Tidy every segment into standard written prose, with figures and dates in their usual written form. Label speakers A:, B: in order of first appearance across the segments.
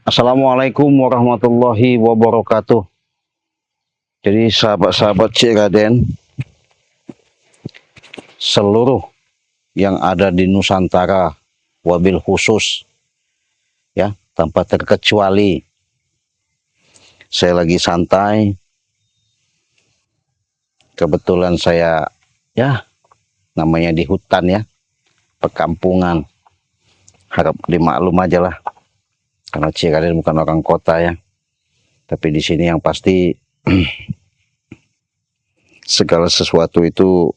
A: Assalamualaikum warahmatullahi wabarakatuh. Jadi sahabat-sahabat Cik Raden, seluruh yang ada di Nusantara, wabil khusus, ya, tanpa terkecuali. Saya lagi santai, kebetulan saya, ya, namanya di hutan ya, perkampungan. Harap dimaklum aja lah, karena Cik Raden bukan orang kota ya. Tapi di sini yang pasti segala sesuatu itu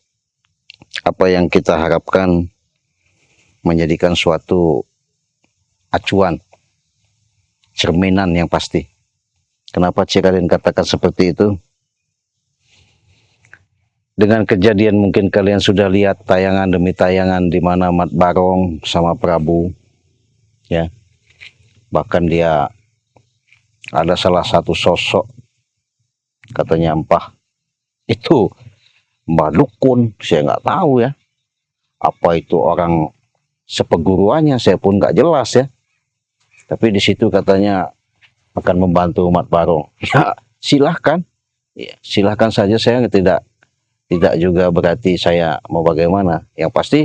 A: apa yang kita harapkan menjadikan suatu acuan, cerminan yang pasti. Kenapa Cik Raden katakan seperti itu? Dengan kejadian mungkin kalian sudah lihat tayangan demi tayangan di mana Mat Barong sama Prabu, ya, bahkan dia ada salah satu sosok katanya Empah itu Mbah Dukun, saya nggak tahu ya apa itu orang sepeguruannya, saya pun nggak jelas ya. Tapi di situ katanya akan membantu Mat Barong. Ya silahkan, ya, silahkan saja, saya tidak juga berarti saya mau bagaimana. Yang pasti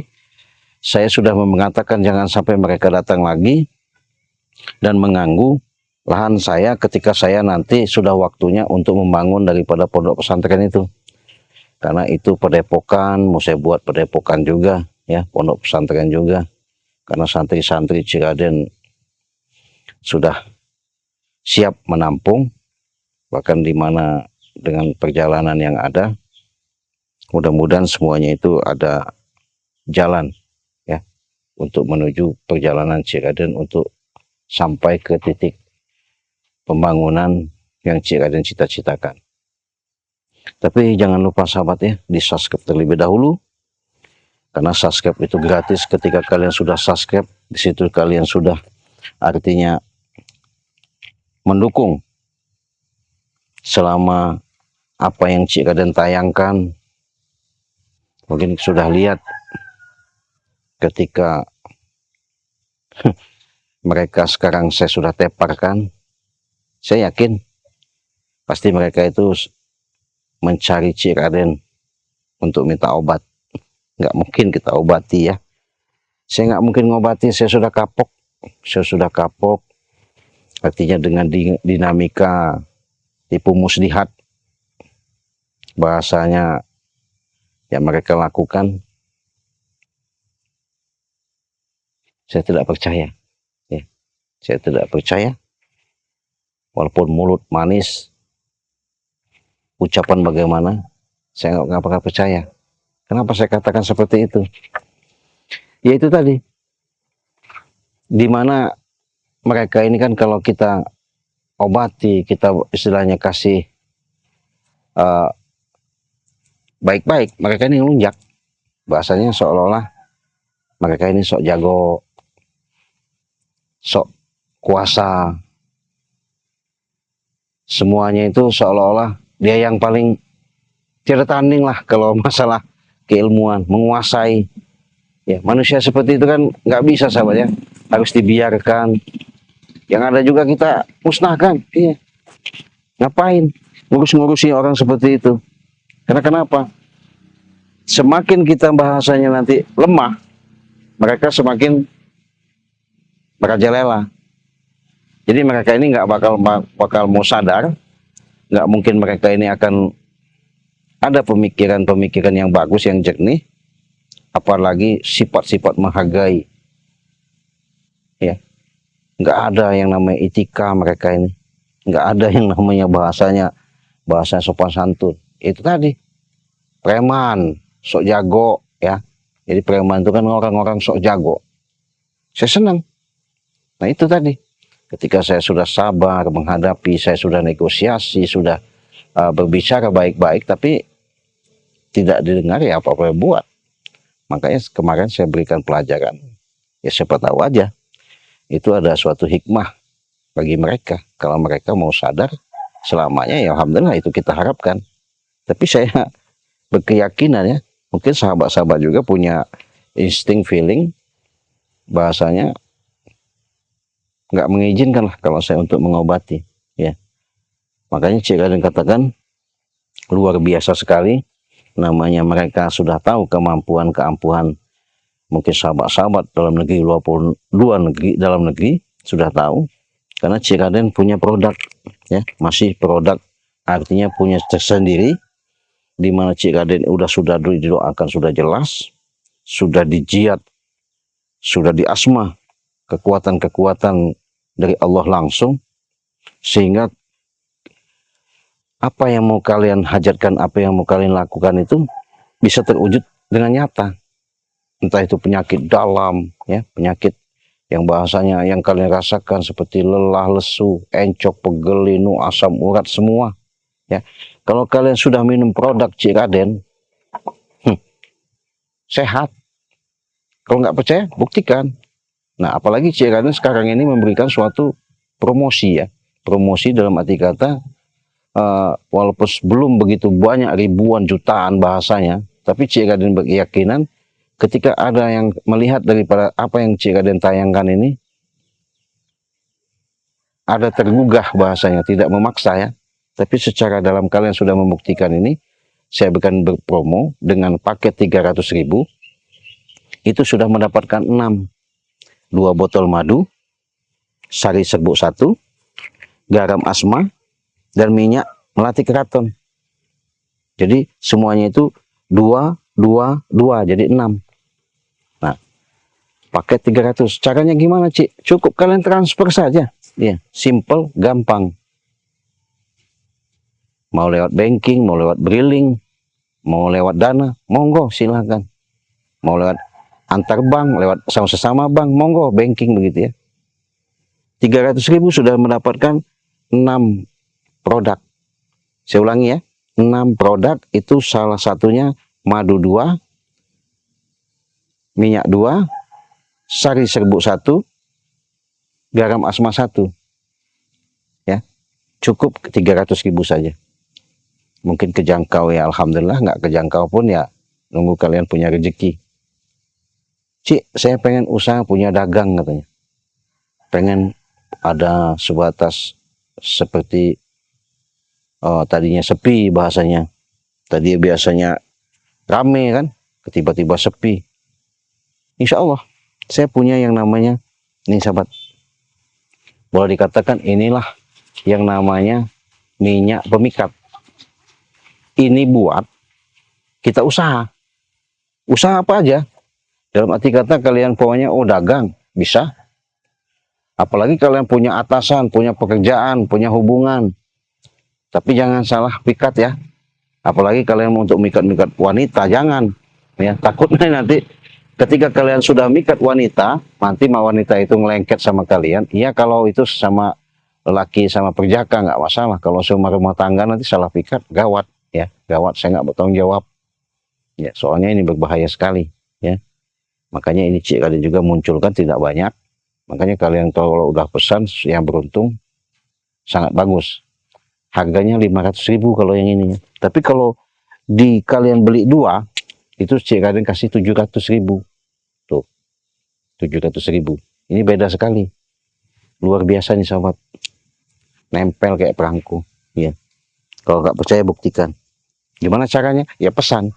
A: saya sudah mengatakan jangan sampai mereka datang lagi dan mengganggu lahan saya ketika saya nanti sudah waktunya untuk membangun daripada pondok pesantren itu. Karena itu padepokan, mau saya buat padepokan juga, ya, pondok pesantren juga. Karena santri-santri Cik Raden sudah siap menampung, bahkan di mana dengan perjalanan yang ada, mudah-mudahan semuanya itu ada jalan ya untuk menuju perjalanan Cik Raden untuk sampai ke titik pembangunan yang Cik Raden cita-citakan. Tapi jangan lupa sahabat ya, di subscribe terlebih dahulu, karena subscribe itu gratis. Ketika kalian sudah subscribe, di situ kalian sudah artinya mendukung selama apa yang Cik Raden tayangkan. Mungkin sudah lihat ketika mereka sekarang saya sudah teparkan, saya yakin pasti mereka itu mencari Cik Raden untuk minta obat. Nggak mungkin kita obati ya. Saya nggak mungkin ngobati, saya sudah kapok. Saya sudah kapok. Artinya dengan dinamika tipu muslihat, bahasanya yang mereka lakukan, saya tidak percaya. Ya. Saya tidak percaya. Walaupun mulut manis, ucapan bagaimana, saya nggak pernah percaya. Kenapa saya katakan seperti itu? Ya itu tadi, dimana mereka ini kan kalau kita obati, kita istilahnya kasih baik-baik, mereka ini ngelunjak. Bahasanya seolah-olah mereka ini sok jago, sok kuasa. Semuanya itu seolah-olah dia yang paling tidak tanding lah kalau masalah keilmuan, menguasai. Ya, manusia seperti itu kan nggak bisa sahabat ya, harus dibiarkan. Yang ada juga kita musnahkan. Iya. Ngapain ngurus-ngurusi orang seperti itu? Karena kenapa? Semakin kita bahasanya nanti lemah, mereka semakin merajalela. Jadi mereka ini nggak bakal mau sadar, nggak mungkin mereka ini akan ada pemikiran-pemikiran yang bagus, yang jernih, apalagi sifat-sifat menghargai. Ya, nggak ada yang namanya etika mereka ini, nggak ada yang namanya bahasa sopan santun. Itu tadi preman, sok jago ya. Jadi preman itu kan orang-orang sok jago. Saya senang. Nah itu tadi, ketika saya sudah sabar menghadapi, saya sudah negosiasi, sudah berbicara baik-baik, tapi tidak didengar, ya apa-apa buat. Makanya kemarin saya berikan pelajaran. Ya siapa tahu aja itu ada suatu hikmah bagi mereka. Kalau mereka mau sadar selamanya, ya alhamdulillah, itu kita harapkan. Tapi saya berkeyakinan ya, mungkin sahabat-sahabat juga punya insting feeling bahasanya nggak mengizinkan lah kalau saya untuk mengobati, ya. Makanya Cik Raden katakan luar biasa sekali, namanya mereka sudah tahu kemampuan-keampuhan mungkin sahabat-sahabat dalam negeri, luar negeri, dalam negeri sudah tahu, karena Cik Raden punya produk, ya, masih produk, artinya punya tersendiri, di mana Cik Raden sudah didoakan, sudah jelas, sudah dijiat, sudah diasmah kekuatan-kekuatan dari Allah langsung, sehingga apa yang mau kalian hajatkan, apa yang mau kalian lakukan itu bisa terwujud dengan nyata. Entah itu penyakit dalam, ya, penyakit yang bahasanya yang kalian rasakan seperti lelah, lesu, encok, pegel, linu, asam urat, semua, ya. Kalau kalian sudah minum produk Cik Raden, sehat. Kalau nggak percaya, buktikan. Nah, apalagi Cik Raden sekarang ini memberikan suatu promosi, ya. Promosi dalam arti kata, walaupun belum begitu banyak, ribuan, jutaan bahasanya, tapi Cik Raden berkeyakinan ketika ada yang melihat daripada apa yang Cik Raden tayangkan ini, ada tergugah bahasanya, tidak memaksa, ya. Tapi secara dalam kalian sudah membuktikan ini, saya akan berpromo dengan paket 300.000, itu sudah mendapatkan 6. 2 botol madu, sari serbuk 1, garam asma, dan minyak melati keraton. Jadi semuanya itu 2, 2, 2, jadi 6. Nah, paket 300. Caranya gimana, Cik? Cukup kalian transfer saja. Ya, simple, gampang. Mau lewat banking, mau lewat Briling, mau lewat Dana, monggo silakan. Mau lewat antar bank, lewat sesama bank, monggo banking begitu, ya. 300.000 sudah mendapatkan 6 produk. Saya ulangi, ya. 6 produk, itu salah satunya madu 2, minyak 2, sari serbuk 1, garam asma 1. Ya. Cukup 300.000 saja. Mungkin kejangkau, ya, alhamdulillah. Nggak kejangkau pun, ya, nunggu kalian punya rezeki. Cik, saya pengen usaha, punya dagang katanya. Pengen ada sebatas seperti tadinya sepi bahasanya. Tadi biasanya rame kan, tiba-tiba sepi. Insya Allah, saya punya yang namanya, ini sahabat, boleh dikatakan inilah yang namanya minyak pemikat. Ini buat kita usaha. Usaha apa aja? Dalam arti kata kalian pokoknya, dagang, bisa. Apalagi kalian punya atasan, punya pekerjaan, punya hubungan. Tapi jangan salah pikat, ya. Apalagi kalian mau untuk mikat-mikat wanita, jangan. Ya, takutnya nanti ketika kalian sudah mikat wanita, nanti wanita itu ngelengket sama kalian. Iya, kalau itu sama lelaki, sama perjaka, nggak masalah. Kalau sama rumah tangga nanti salah pikat, gawat. Ya, gawat, saya nggak bertanggung jawab. Ya, soalnya ini berbahaya sekali, ya. Makanya ini Cik Raden juga munculkan tidak banyak. Makanya kalian kalau udah pesan yang beruntung, sangat bagus. Harganya 500.000 kalau yang ini. Tapi kalau kalian beli 2, itu Cik Raden kasih 700.000. Tuh, 700.000. Ini beda sekali. Luar biasa nih sahabat. Nempel kayak perangko. Ya. Kalau nggak percaya buktikan. Gimana caranya? Ya pesan.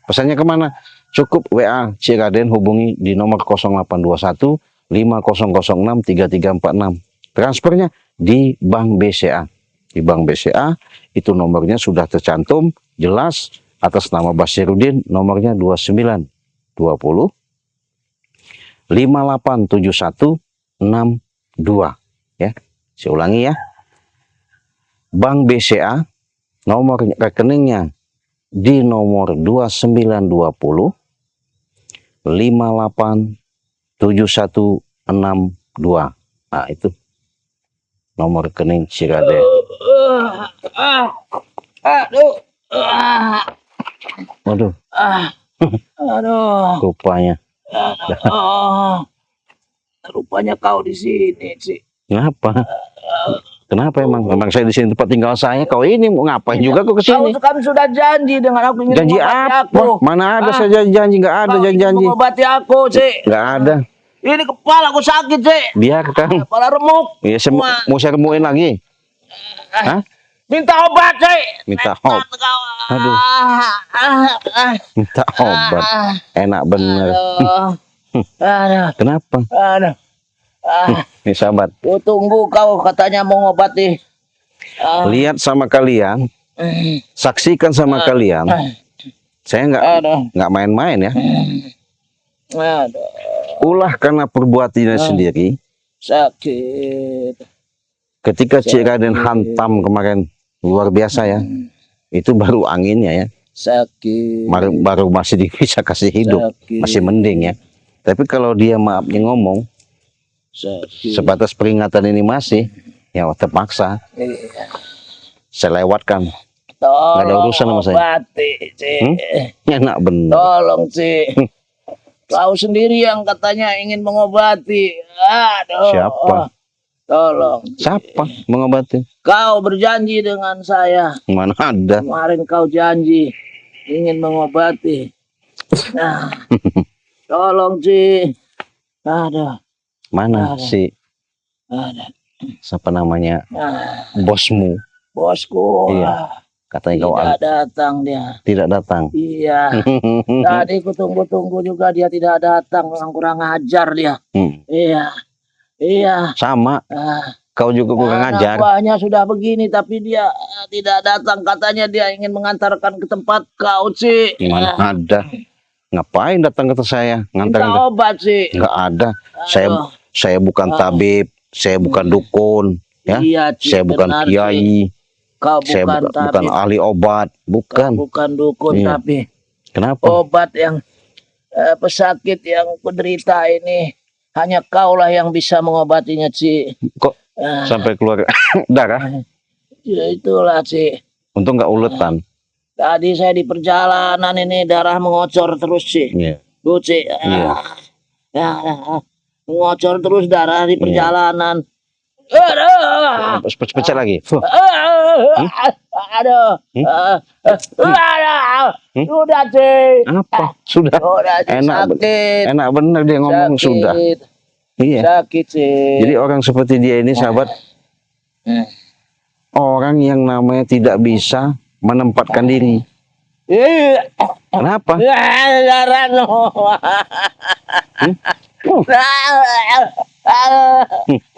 A: Pesannya kemana? Cukup WA Cik Raden, hubungi di nomor 0821 5006 3346. Transfernya di Bank BCA. Di Bank BCA itu nomornya sudah tercantum jelas atas nama Basirudin, nomornya 29 20 5871 62, ya. Saya ulangi, ya. Bank BCA, nomor rekeningnya di nomor 2920 587162. Nah, itu nomor rekening Cik Raden. Waduh.
B: Aduh.
A: Rupanya.
B: Rupanya kau di sini, Cik.
A: Kenapa? Kenapa emang? Memang saya di sini tempat tinggal saya. Kau ini mau ngapain juga kau kesini?
B: Kau kan sudah janji dengan aku ingin
A: Janji
B: mengobati
A: apa?
B: aku.
A: Mana ada saya janji? Nggak ada
B: Kau ingin
A: janji.
B: mengobati aku, Cik.
A: Nggak ada.
B: Ini kepala aku sakit, Cik.
A: Biarkan.
B: Kepala remuk.
A: Ya, mau saya remuin lagi. Hah?
B: Minta obat, Cik.
A: Minta obat. Aduh. Minta obat. Enak bener.
B: Aduh.
A: Kenapa?
B: Aduh.
A: Nih sahabat,
B: Ku tunggu kau katanya mau ngobati.
A: lihat sama kalian, saksikan sama kalian. Saya nggak main-main ya.
B: Aduh.
A: Ulah karena perbuatannya sendiri.
B: Sakit.
A: Ketika Cik Raden hantam kemarin luar biasa ya. Itu baru anginnya ya.
B: Sakit.
A: Baru masih bisa kasih hidup,
B: Sakit.
A: masih mending ya. Tapi kalau dia maafnya ngomong,
B: Sakit.
A: sebatas peringatan ini masih, ya terpaksa.
B: Iya.
A: Saya lewatkan.
B: Tolong
A: Nggak ada urusan sama saya.
B: obati, Cik.
A: Enak bener.
B: Tolong, Cik. Kau sendiri yang katanya ingin mengobati. Aduh.
A: Siapa?
B: Tolong.
A: Siapa mengobati?
B: Kau berjanji dengan saya.
A: Mana ada?
B: Kemarin kau janji ingin mengobati. Nah, tolong, Cik. Aduh.
A: Mana
B: Ada.
A: si
B: Aduh.
A: siapa namanya
B: Nah,
A: bosmu?
B: bosku.
A: Iya. Katanya kau
B: Tidak datang dia.
A: tidak datang.
B: Iya. Tadi ku tunggu-tunggu juga dia tidak datang. Memang kurang ajar dia. Iya. Iya.
A: Sama, kau juga kurang
B: Anak
A: ajar.
B: buahnya sudah begini tapi dia tidak datang. Katanya dia ingin mengantarkan ke tempat kau, Cik.
A: Mana ada? Ngapain datang ke saya?
B: Minta
A: Ngantar
B: obat, Cik.
A: nggak ada.
B: Aduh.
A: Saya bukan tabib, saya bukan dukun, ya.
B: Iya, Cik,
A: Saya bukan
B: benar, Cik.
A: kiai,
B: Kau
A: saya
B: bukan
A: bukan
B: tabib.
A: ahli obat, bukan.
B: Bukan dukun,
A: Iya.
B: tapi
A: Kenapa?
B: obat yang pesakit yang kuderita ini hanya kaulah yang bisa mengobatinya, Cik.
A: Kok sampai keluar darah?
B: Ya itulah, Cik.
A: Untung nggak uletan.
B: Tadi saya di perjalanan ini darah mengocor terus, Cik.
A: Iya.
B: Tuh, Cik.
A: Iya.
B: Mengocor terus darah di perjalanan.
A: Pecah lagi. Fuh.
B: Aduh. Sudah, Cik.
A: Apa? Sudah.
B: Sudah, Cik.
A: Enak,
B: Sakit.
A: enak bener dia ngomong
B: Sakit.
A: sudah. Iya.
B: Sakit, Cik.
A: Jadi orang seperti dia ini sahabat, orang yang namanya tidak bisa menempatkan diri. Kenapa?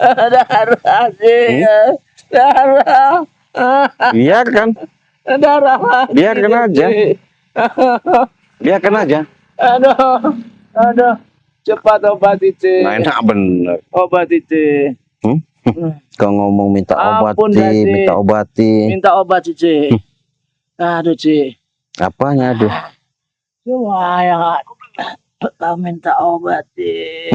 B: Darah, Cik. Darah.
A: Biarkan,
B: Darah.
A: biarkan aja, biarkan aja.
B: Aduh. Aduh. Cepat obati, Cik.
A: Nah, enak bener.
B: Obati, Cik.
A: Kau ngomong minta
B: Ampun,
A: obati,
B: Cik.
A: minta obati.
B: Minta obat, Cik. Aduh, Cik.
A: Apanya aduh?
B: Semua yang kau minta obat, Cik.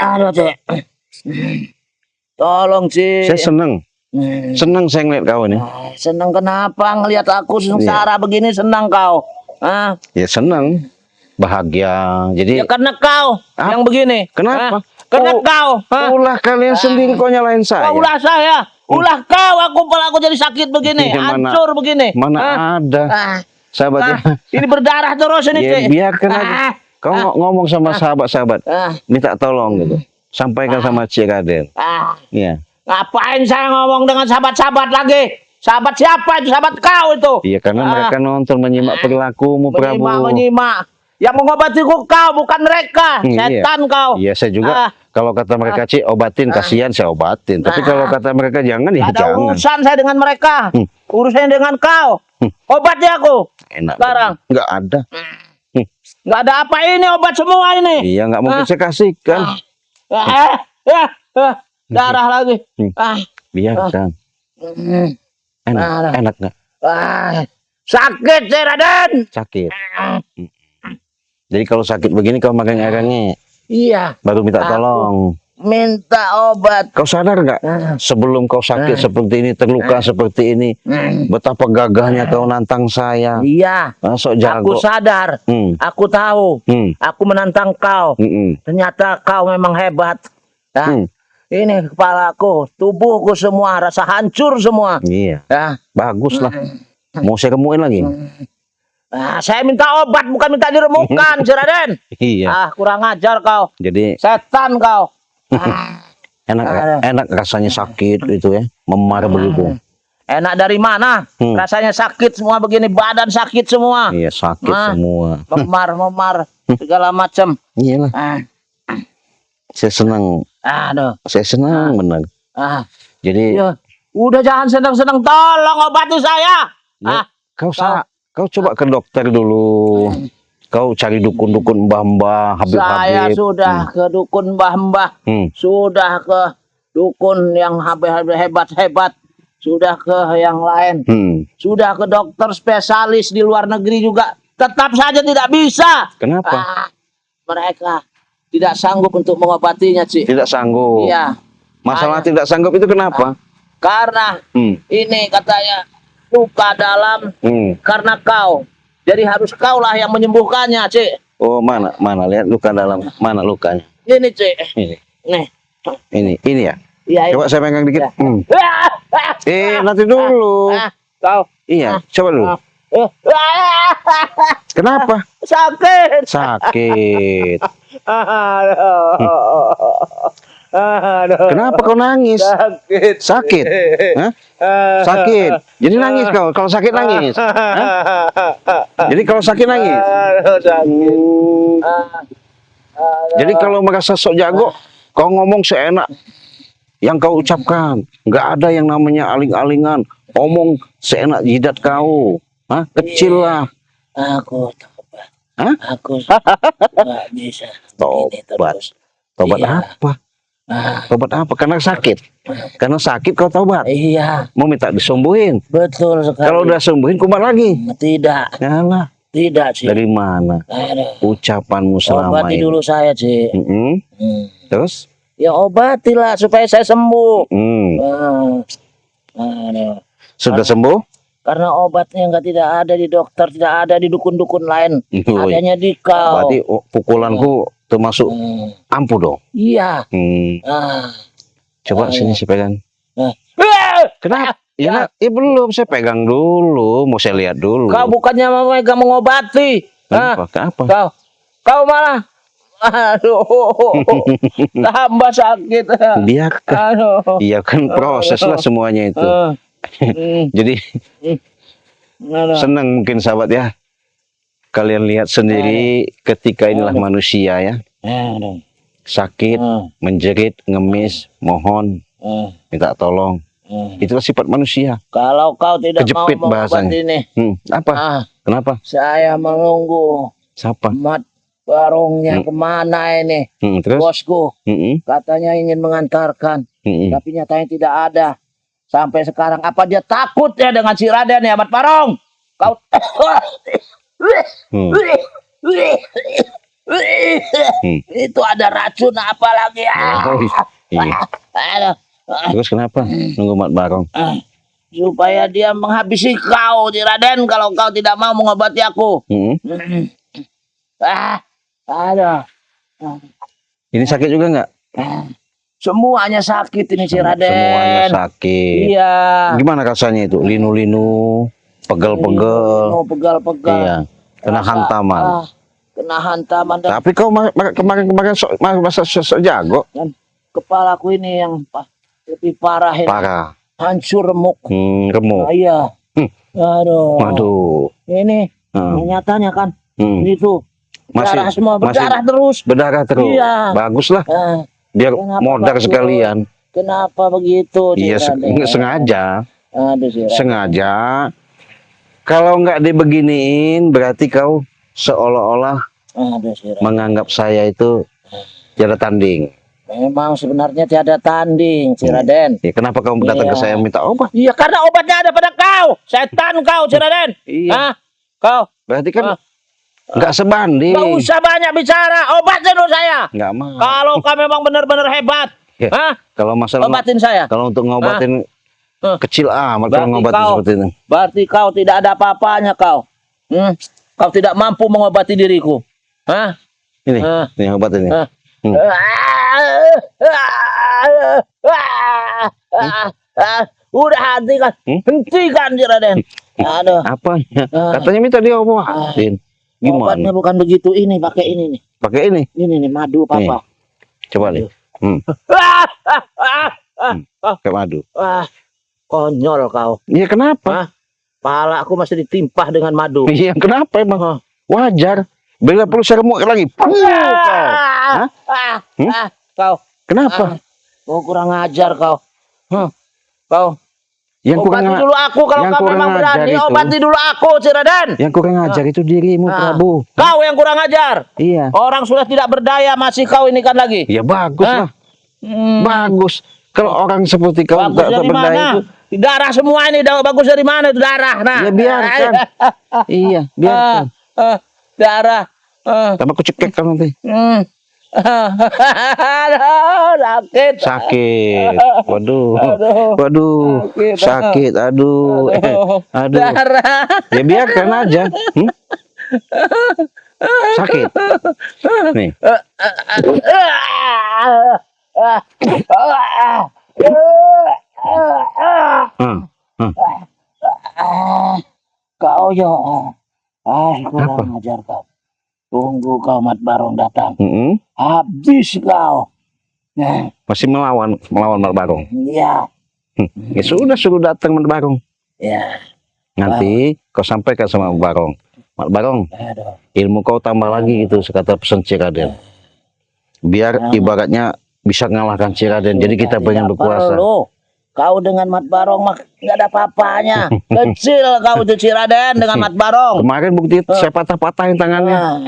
B: Aduh, Cik. Tolong, Cik.
A: Saya seneng saya ngeliat kau ini.
B: Senang kenapa ngelihat aku sengsara begini, senang kau? Ah,
A: Ya seneng, bahagia. Jadi
B: ya karena kau yang begini.
A: Kenapa?
B: Karena kau.
A: ulah kalian sendiri kau nyalain saya.
B: Ulah saya. Ulah kau, aku jadi sakit begini,
A: Iya, mana-
B: hancur begini.
A: Mana ada, sahabatnya.
B: Ini berdarah terus ini,
A: Ya
B: Cik.
A: biarkan aja. Kau ngomong sama sahabat-sahabat, minta tolong gitu. Sampaikan sama Cik Raden. Iya.
B: Ngapain saya ngomong dengan sahabat-sahabat lagi? Sahabat siapa itu? Sahabat kau itu.
A: Iya karena mereka nonton menyimak perilakumu Prabu.
B: Menyimak. Yang mengobatiku kau, bukan mereka. Setan kau.
A: Iya saya juga. Kalau kata mereka Cik obatin, kasihan saya obatin. Tapi kalau kata mereka jangan ya
B: Ada
A: jangan.
B: urusan saya dengan mereka. Urusannya dengan kau. Obatnya aku.
A: Enak.
B: Sekarang.
A: Nggak ada.
B: Nggak ada apa ini, obat semua ini.
A: Iya nggak mungkin saya kasihkan.
B: Darah lagi.
A: Biarkan. Enak nggak?
B: Sakit, Cik Raden.
A: Sakit. Jadi kalau sakit begini kau makan airnya
B: Iya.
A: baru minta
B: Aku
A: tolong.
B: minta obat.
A: Kau sadar nggak? Sebelum kau sakit seperti ini, terluka seperti ini, betapa gagahnya kau nantang saya.
B: Iya.
A: Sok
B: Aku
A: jago.
B: sadar. Aku tahu. Aku menantang kau. Ternyata kau memang hebat. Ini kepalaku, tubuhku semua rasa hancur semua.
A: Iya.
B: Ya.
A: Bagus lah. Mau saya kemuin lagi?
B: Saya minta obat bukan minta diremukkan, si Raden.
A: Iya.
B: Kurang ajar kau.
A: Jadi
B: Setan kau. Ah,
A: enak rasanya sakit itu ya, memar begitu.
B: enak dari mana? Rasanya sakit semua begini, badan sakit semua.
A: Iya, sakit semua.
B: Memar segala macam.
A: Iyalah. Saya senang.
B: Aduh.
A: Saya senang benar. Jadi
B: Ya, udah jangan senang-senang, tolong obati saya.
A: ya, kau coba ke dokter dulu. Kau cari dukun-dukun mbah-mbah,
B: Saya
A: Habib-habib.
B: sudah ke dukun mbah-mbah, sudah ke dukun yang hebat-hebat, sudah ke yang lain, sudah ke dokter spesialis di luar negeri juga, tetap saja tidak bisa.
A: Kenapa?
B: Mereka tidak sanggup untuk mengobatinya, Ci.
A: Tidak sanggup.
B: Iya.
A: Masalah tidak sanggup itu kenapa?
B: Karena ini katanya luka dalam karena kau. Jadi harus kaulah yang menyembuhkannya, Cik.
A: Oh, mana lihat luka dalam. Mana lukanya?
B: Ini, Cik.
A: Ini.
B: Nih.
A: Ini ya.
B: Iya,
A: Coba saya pegang dikit.
B: Ya.
A: Nanti dulu.
B: Kau.
A: Iya, coba dulu. Kenapa?
B: Sakit.
A: Sakit.
B: Aduh.
A: Kenapa kau nangis?
B: Sakit.
A: Sakit. Hah? Sakit. Jadi nangis kau. Kalau sakit nangis. Hah? Jadi kalau sakit nangis.
B: Aduh, sakit.
A: Jadi kalau merasa sok jago, kau ngomong seenak yang kau ucapkan. Nggak ada yang namanya aling-alingan. Omong seenak jidat kau. Hah? Kecil lah.
B: Aku tobat.
A: Hah?
B: Aku nggak bisa. Ini
A: Tobat.
B: terus.
A: Tobat
B: Iya.
A: apa? Tobat apa? Karena sakit. Karena sakit kau tobat.
B: Iya,
A: Mau minta disembuhin.
B: betul sekali.
A: Kalau udah sembuhin kumat lagi.
B: Tidak,
A: Yalah.
B: tidak, Ci.
A: Dari mana
B: Aduh.
A: ucapanmu selama
B: Obati
A: ini?
B: dulu saya, Ci.
A: Terus?
B: Ya obatilah supaya saya sembuh. Aduh.
A: Sudah sembuh?
B: Karena obatnya tidak ada di dokter, tidak ada di dukun-dukun lain.
A: Woi.
B: Adanya di kau.
A: Berarti pukulanku termasuk ampuh dong.
B: Iya.
A: Coba sini saya pegang. Kenapa? Ya, belum, saya pegang dulu, mau saya lihat dulu.
B: Kau bukannya memegang mengobati.
A: Kenapa?
B: Kau malah. Aduh. Tambah sakit.
A: Biarkan.
B: Aduh.
A: Iya kan proses lah semuanya itu. Jadi senang mungkin sahabat ya. Kalian lihat sendiri ketika inilah manusia ya. Sakit, menjerit, ngemis, mohon, minta tolong. Itulah sifat manusia.
B: Kalau kau tidak
A: Kejepit
B: mau mengobati
A: bahasanya.
B: ini,
A: Apa? Kenapa?
B: saya menunggu
A: Siapa?
B: mat barongnya kemana ini,
A: Terus?
B: bosku. Katanya ingin mengantarkan, tapi nyatanya tidak ada. Sampai sekarang apa dia takut ya dengan si Raden ya, Mat Barong? Kau itu ada racun apa lagi ya?
A: Iya. Terus kenapa nunggu Mat Barong?
B: Supaya dia menghabisi kau, si Raden, kalau kau tidak mau mengobati aku. Ada.
A: Ini sakit juga nggak?
B: Semuanya sakit ini si Raden.
A: Semuanya sakit.
B: Iya.
A: Gimana rasanya itu? Linu-linu, pegel-pegel.
B: Pegal-pegal.
A: Iya. Kena hantaman.
B: Kena hantaman dan
A: Tapi kau kemarin masa sok jago.
B: kepalaku ini yang lebih parah ini.
A: Parah.
B: Hancur remuk.
A: Remuk.
B: Iya. Aduh.
A: Waduh.
B: Ini nyatanya kan. Itu.
A: Masih
B: Darah semua berdarah terus.
A: Berdarah terus.
B: Iya.
A: Baguslah. Biar modar sekalian.
B: Kenapa begitu?
A: Iya, sengaja.
B: Aduh, si Raden.
A: Sengaja. Kalau nggak dibeginiin, berarti kau seolah-olah
B: Aduh, si Raden.
A: menganggap saya itu tiada tanding.
B: Memang sebenarnya tiada tanding, si Raden.
A: Ya, kenapa kau datang ke saya minta obat?
B: Iya, karena obatnya ada pada kau. Setan kau, si Raden.
A: Iya.
B: Kau.
A: Berarti kan nggak sebanding.
B: Nggak usah banyak bicara. Obatin dulu saya.
A: Nggak mau.
B: Kalau kau memang benar-benar hebat.
A: Ya, kalau masalah
B: Obatin saya.
A: kalau untuk ngobatin kecil amat kalau
B: Berarti
A: ngobatin
B: kau-
A: seperti itu.
B: Berarti kau tidak ada apa-apanya kau. Kau tidak mampu mengobati diriku.
A: Ini, ini obat ini.
B: Udah hentikan. Hentikan, si Raden. Aduh.
A: Apanya? Katanya minta diobatin.
B: Obatnya
A: Gimana?
B: bukan begitu, ini pakai ini nih.
A: Pakai ini.
B: Ini nih madu papa.
A: Coba nih. Pakai madu.
B: Wah, konyol kau.
A: Iya, kenapa?
B: Pala aku masih ditimpah dengan madu.
A: Iya, kenapa emang? Wajar. Bila perlu saya remuk lagi.
B: Kau.
A: Kenapa?
B: Kau kurang ajar kau. Kau.
A: Yang kurang
B: Obati dulu aku kalau
A: yang
B: kau
A: kurang
B: memang
A: ajar
B: berani.
A: itu.
B: Obati dulu aku, Si Raden.
A: Yang kurang ajar itu dirimu, Prabu.
B: Kau yang kurang ajar.
A: Iya.
B: Orang sudah tidak berdaya, masih kau ini kan lagi.
A: Ya bagus lah. Bagus. Kalau orang seperti kau
B: Bagus
A: tak
B: dari
A: berdaya
B: mana?
A: itu.
B: Darah semua ini bagus dari mana itu darah? Nah.
A: Ya biarkan. Iya, biarkan.
B: Darah.
A: Tambah aku cekek kan nanti.
B: Sakit.
A: Sakit. Waduh.
B: Aduh.
A: Waduh.
B: Sakit.
A: Sakit. Aduh. Aduh.
B: Darah.
A: Ya biarkan aja. Sakit. Nih.
B: Kau ya. Kurang ajar kau. Tunggu kau Mat Barong datang. Habis kau.
A: Masih melawan Mat Barong.
B: Iya.
A: Ya sudah, suruh datang Mat Barong.
B: Ya.
A: Nanti kau sampaikan sama Mat Barong. Mat Barong, ilmu kau tambah lagi gitu, sekata pesan Ciraden. Biar ibaratnya bisa ngalahkan Ciraden. Jadi kita pengen berkuasa.
B: Kau dengan Mat Barong mah nggak ada apa-apanya. Kecil kau itu Ciraden dengan Mat Barong.
A: Kemarin bukti saya patah-patahin tangannya.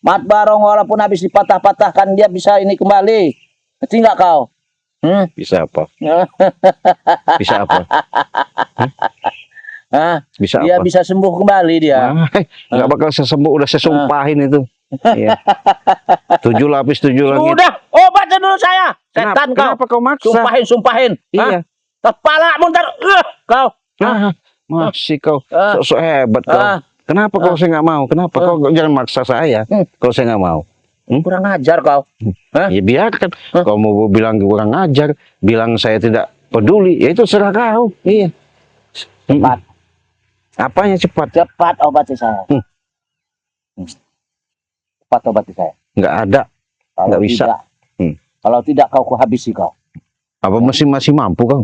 B: Mat Barong walaupun habis dipatah-patahkan dia bisa ini kembali. Ngerti nggak kau?
A: Bisa apa? Bisa apa? Bisa
B: dia
A: apa?
B: bisa sembuh kembali dia.
A: Nggak bakal saya sembuh, udah saya sumpahin itu. Iya. 7 lapis 7 langit.
B: Udah, obatnya dulu saya. Setan kau.
A: Kenapa kau maksa?
B: Sumpahin.
A: Iya.
B: Kepala muntar. Kau.
A: Masih kau sok hebat kau. Kenapa kau saya nggak mau? Kenapa kau jangan maksa saya? Kalau saya nggak mau.
B: Kurang ajar kau.
A: Ya biarkan. Kau mau bilang kurang ajar, bilang saya tidak peduli, ya itu serah kau. Iya.
B: Cepat.
A: Apanya cepat?
B: Cepat obati saya. Cepat obati saya.
A: Nggak ada. Nggak bisa.
B: Kalau tidak kau kuhabisi kau.
A: Apa masih mampu kau?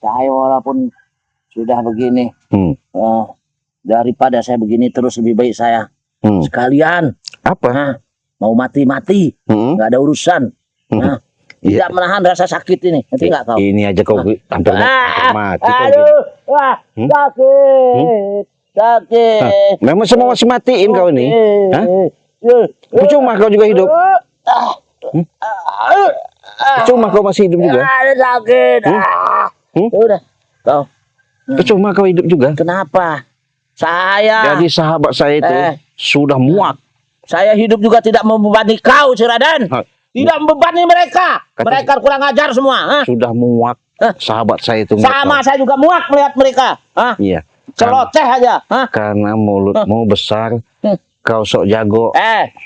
B: Saya walaupun sudah begini, daripada saya begini terus lebih baik saya sekalian.
A: Apa?
B: Mau mati-mati, nggak ada urusan. Tidak menahan rasa sakit ini, ngerti nggak kau?
A: Ini aja kau hampir mati.
B: Aduh, sakit.
A: Memang semua masih matiin kau ini. Percuma kau juga hidup. Percuma kau masih hidup juga.
B: Ada sakit. Udah, kau.
A: Percuma kau hidup juga.
B: Kenapa? Saya.
A: Jadi sahabat saya itu sudah muak.
B: Saya hidup juga tidak membebani kau, Ciraden. Tidak membebani mereka. Mereka kurang ajar semua.
A: Sudah muak. Sahabat saya itu.
B: Sama saya juga muak melihat mereka.
A: Iya.
B: Celoceh aja.
A: Karena mulutmu besar. Kau sok jago.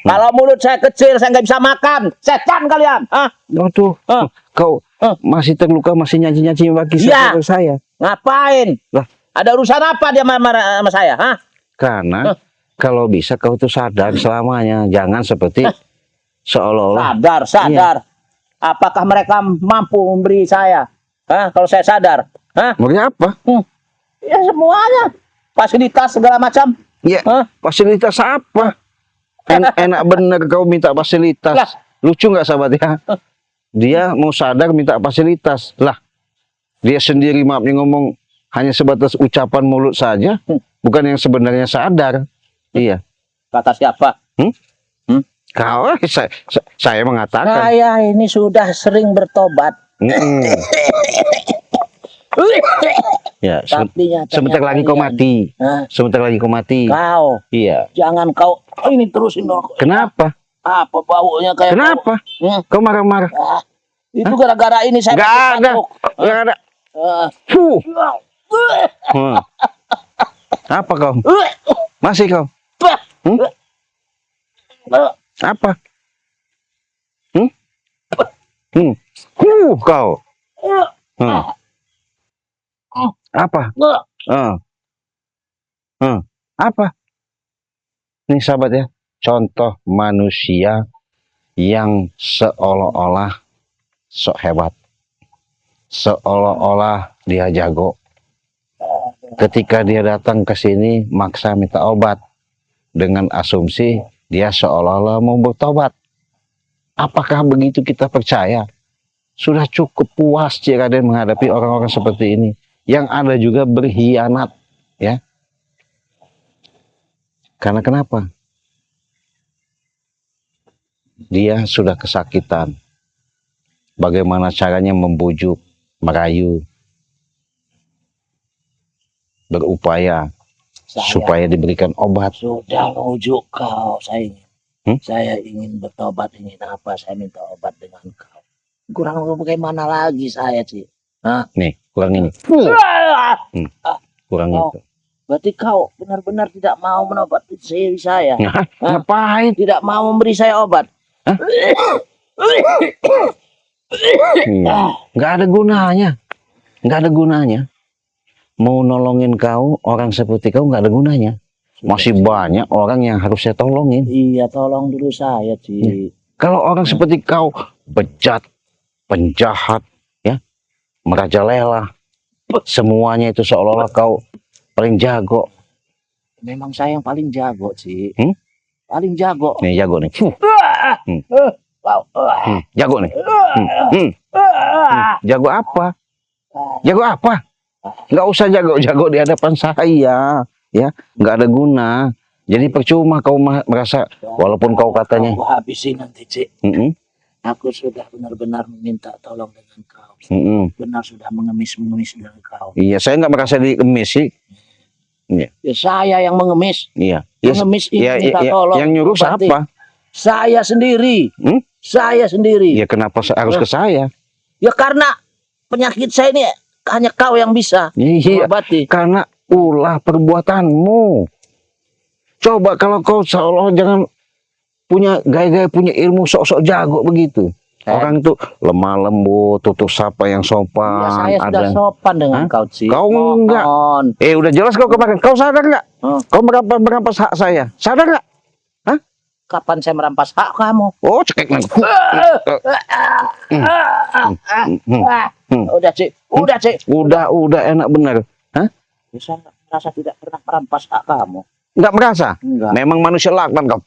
B: Kalau mulut saya kecil, saya nggak bisa makan. Setan kalian.
A: Waduh. Kau masih terluka, masih nyaci-nyaci bagi saya.
B: Ngapain?
A: Lah.
B: Ada urusan apa dia marah sama saya?
A: Karena kalau bisa kau tuh sadar selamanya. Jangan seperti seolah-olah.
B: Sadar. Apakah mereka mampu memberi saya? Kalau saya sadar.
A: Memberi apa?
B: Ya semuanya. Fasilitas segala macam.
A: Ya, fasilitas apa? Enak bener kau minta fasilitas.
B: Lah.
A: Lucu nggak sahabat ya? Dia mau sadar minta fasilitas. Lah, dia sendiri maafnya ngomong hanya sebatas ucapan mulut saja. Bukan yang sebenarnya sadar. Iya.
B: Kata siapa?
A: Kau, saya mengatakan.
B: Saya ini sudah sering bertobat.
A: Ya,
B: Tapi
A: sebentar lagi kau mati. Sebentar lagi kau mati.
B: Kau.
A: Iya.
B: Jangan kau ini terusin dong.
A: Kenapa?
B: Apa baunya kayak?
A: Kenapa? Kau marah-marah?
B: Itu gara-gara ini saya.
A: Gak ada. Gak ada. Apa kau? Masih kau? Apa? Kau. Apa? Apa? Nih sahabat ya, contoh manusia yang seolah-olah sok hebat, seolah-olah dia jago. Ketika dia datang ke sini maksa minta obat dengan asumsi dia seolah-olah mau bertobat. Apakah begitu kita percaya? Sudah cukup puas Cik Raden menghadapi orang-orang seperti ini. Yang ada juga berkhianat, ya. Karena kenapa? Dia sudah kesakitan. Bagaimana caranya membujuk, merayu, berupaya supaya diberikan obat.
B: Sudah mengujuk kau, saya ingin bertobat, ingin apa, saya minta obat dengan kau. Kurang bagaimana lagi saya sih?
A: Nih, kurang ini. Kurang itu.
B: Berarti kau benar-benar tidak mau menobati saya.
A: Ngapain?
B: Tidak mau memberi saya obat.
A: Nggak ada gunanya. Nggak ada gunanya. Mau nolongin kau, orang seperti kau nggak ada gunanya. Masih banyak orang yang harus saya tolongin.
B: Iya, tolong dulu saya, Ci.
A: Kalau orang seperti kau, bejat, penjahat, ya, merajalela, semuanya itu seolah-olah kau paling jago.
B: Memang saya yang paling jago, Ci. Paling jago.
A: Nih, jago nih. Jago nih. Jago apa? Jago apa? Nggak usah jago-jago di hadapan saya, ya. Nggak ada guna. Jadi percuma kau merasa, walaupun kau katanya.
B: Aku habisin nanti, Ci. Aku sudah benar-benar meminta tolong dengan kau. Benar sudah mengemis dengan kau.
A: Iya, saya nggak merasa dikemis sih.
B: Ya, saya yang mengemis.
A: Iya.
B: Mengemis ini minta tolong.
A: Yang nyuruh siapa?
B: Saya sendiri. Saya sendiri.
A: Ya kenapa harus ke saya?
B: Ya karena penyakit saya ini hanya kau yang bisa mengobati.
A: Karena ulah perbuatanmu. Coba kalau kau seolah jangan punya gaya-gaya, punya ilmu, sok-sok jago begitu. Orang itu lemah lembut, tutur sapa yang sopan.
B: Ya, saya sudah sopan dengan kau, Ci.
A: Kau enggak. Udah jelas kau kemarin. Kau sadar nggak? Kau merampas hak saya. Sadar nggak?
B: Kapan saya merampas hak kamu?
A: Oh, cekek nanti.
B: Udah, Ci. Udah, Ci.
A: Udah enak benar.
B: Saya merasa tidak pernah merampas hak kamu.
A: Enggak merasa?
B: Enggak.
A: Memang manusia lakban kau.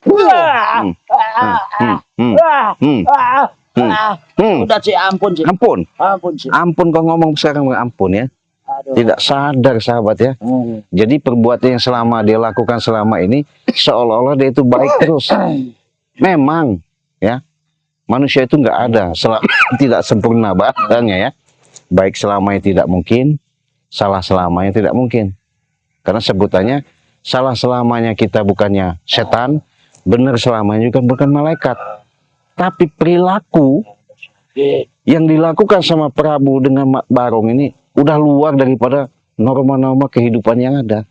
B: Udah, Ci, ampun, Ci.
A: Ampun.
B: Ampun, Ci.
A: Ampun kau ngomong sekarang ampun ya.
B: Aduh.
A: Tidak sadar sahabat ya. Jadi perbuatan yang selama dia lakukan selama ini seolah-olah dia itu baik terus. Memang ya, manusia itu nggak ada tidak sempurna bahasanya ya. Baik selamanya tidak mungkin, salah selamanya tidak mungkin. Karena sebutannya salah selamanya kita bukannya setan, benar selamanya juga bukan malaikat. Tapi perilaku yang dilakukan sama Prabu dengan Mat Barong ini udah luar daripada norma-norma kehidupan yang ada.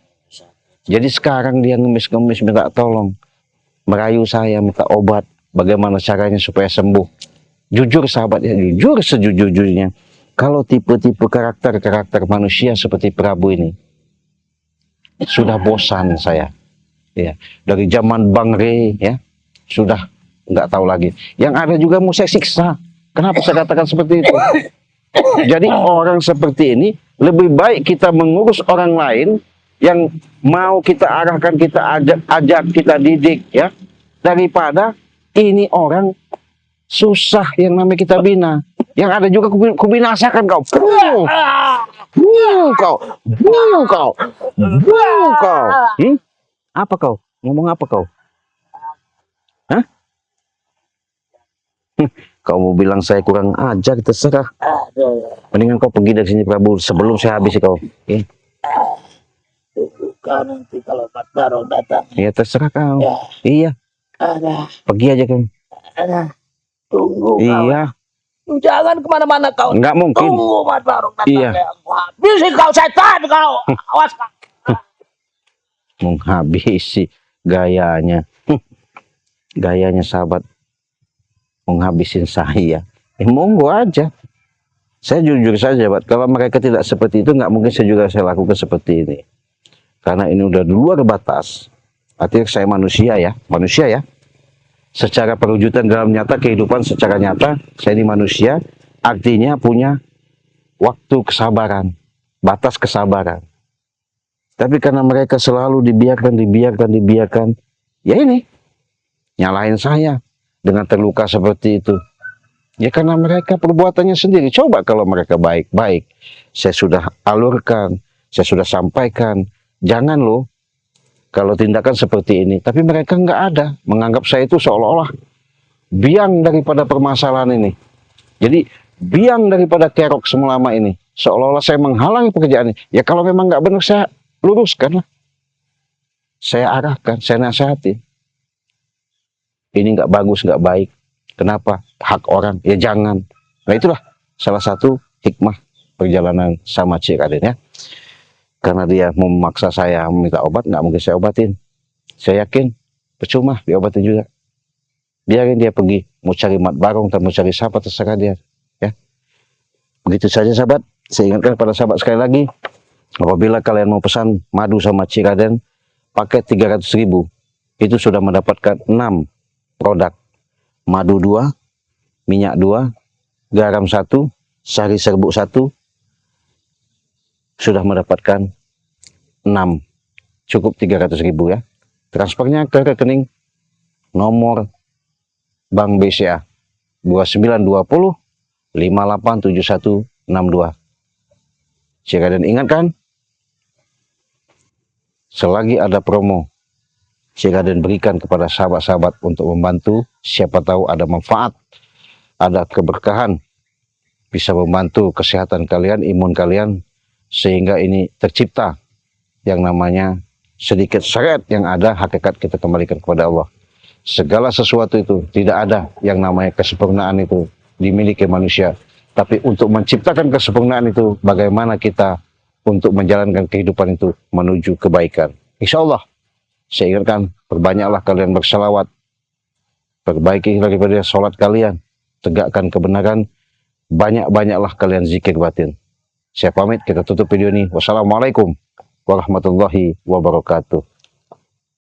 A: Jadi sekarang dia ngemis-ngemis minta tolong, merayu saya minta obat, bagaimana caranya supaya sembuh. Jujur sahabat ya, jujur sejujurnya, kalau tipe-tipe karakter manusia seperti Prabu ini sudah bosan saya. Ya, dari zaman Bang Rey ya, sudah nggak tahu lagi. Yang ada juga mau saya siksa. Kenapa saya katakan seperti itu? Jadi orang seperti ini lebih baik kita mengurus orang lain yang mau kita arahkan, kita ajak, kita didik ya, daripada ini orang susah yang namanya kita bina. Yang ada juga kubinasakan kau. Kau. Apa kau? Ngomong apa kau? Hah? Kau mau bilang saya kurang ajar, terserah. Mendingan kau pergi dari sini Prabu sebelum saya habisi kau.
B: Tunggu kau nanti kalau Mat Barong datang.
A: Ya terserah kau.
B: Ya.
A: Iya. Pergi aja kau.
B: Tunggu kau.
A: Iya.
B: Jangan kemana-mana kau.
A: Enggak mungkin.
B: Tunggu Mat Barong datang.
A: Iya.
B: Habisi kau setan kau. Awas kau.
A: Menghabisi gayanya. Gayanya sahabat menghabisin saya. Monggo aja. Saya jujur saja, Pak, kalau mereka tidak seperti itu, nggak mungkin saya lakukan seperti ini. Karena ini udah di luar batas. Artinya saya manusia ya. Secara perwujudan dalam nyata, kehidupan secara nyata, saya ini manusia, artinya punya waktu kesabaran, batas kesabaran. Tapi karena mereka selalu dibiarkan, ya ini, nyalahin saya dengan terluka seperti itu. Ya karena mereka perbuatannya sendiri. Coba kalau mereka baik-baik, saya sudah alurkan, saya sudah sampaikan, jangan loh kalau tindakan seperti ini. Tapi mereka nggak ada, menganggap saya itu seolah-olah biang daripada permasalahan ini. Jadi biang daripada kerok selama ini, seolah-olah saya menghalangi pekerjaan ini. Ya kalau memang nggak benar, saya luruskan lah, saya arahkan, saya nasihati. Ini nggak bagus, nggak baik. Kenapa? Hak orang, ya jangan. Nah itulah salah satu hikmah perjalanan sama Cik Raden ya. Karena dia memaksa saya meminta obat, nggak mungkin saya obatin. Saya yakin percuma diobatin juga. Biarin dia pergi, mau cari mat barong atau mau cari siapa terserah dia. Ya, begitu saja sahabat. Saya ingatkan kepada sahabat sekali lagi, apabila kalian mau pesan madu sama Cik Raden, paket 300.000, itu sudah mendapatkan 6 produk. Madu 2, minyak 2, garam 1, sari serbuk 1, sudah mendapatkan 6. Cukup 300.000 ya. Transfernya ke rekening nomor Bank BCA 2920 587162. Cik Raden ingatkan, selagi ada promo, Cik Raden berikan kepada sahabat-sahabat untuk membantu. Siapa tahu ada manfaat, ada keberkahan, bisa membantu kesehatan kalian, imun kalian, sehingga ini tercipta yang namanya sedikit seret yang ada, hakikat kita kembalikan kepada Allah. Segala sesuatu itu tidak ada yang namanya kesempurnaan itu dimiliki manusia. Tapi untuk menciptakan kesempurnaan itu, bagaimana kita untuk menjalankan kehidupan itu menuju kebaikan. Insya Allah, saya ingatkan, perbanyaklah kalian bersalawat, perbaiki daripada sholat kalian, tegakkan kebenaran, banyak-banyaklah kalian zikir batin. Saya pamit, kita tutup video ini. Wassalamualaikum warahmatullahi wabarakatuh.